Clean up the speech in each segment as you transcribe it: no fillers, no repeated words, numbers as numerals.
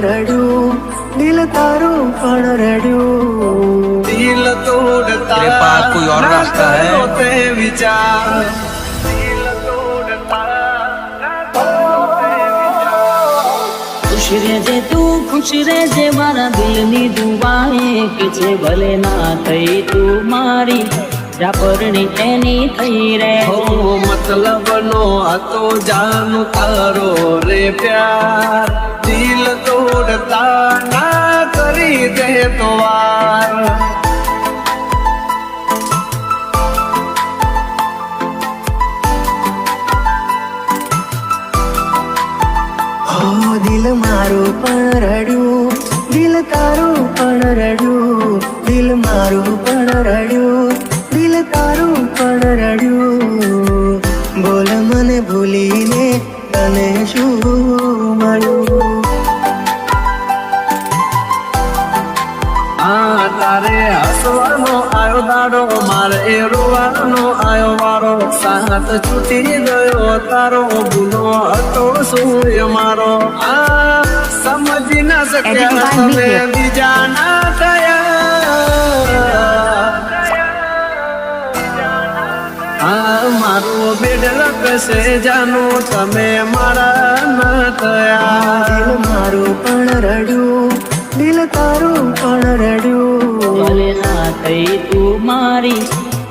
રડ્યું દિલ તારું પણ રડ્યું દિલ તોડતા तेरे पास कोई और रास्ता है? તે વિચાર દિલ તોડતા खुश रहजे तू खुश रहजे मारा दिल नी दुआए के छे भले ना थई तू मारी जापरणी एनी थई रे હો મતલબ નો હતો જાનું તારો રે પ્યાર દિલ તોડતા ના કરી દે તો વાર દિલ મારું પણ રડ્યું દિલ તારું પણ રડ્યું દિલ મારું પણ રડ્યું દિલ તારું પણ રડ્યું બોલ મને ભૂલીને તને શું મળ્યું આ તારે હસવાનો આયો દાડો મારે રોવાનો આયો વારો સાથ છૂટી ગયો તારો ભૂલો હતો સૂર્ય મારો આ સમજી ના શક્યા તમે બીજા ના થયા આ મારો બેડલ કસે જાનો તમે મારા ન થયા દિલ મારું પણ રડ્યું દિલ તારું પણ રડ્યું ભલે ના થઈ તું મારી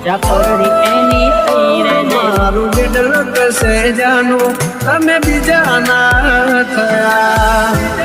જાપરણી એની થઈ રે મારું બેડલ કસે જાનો તમે બીજા ના થયા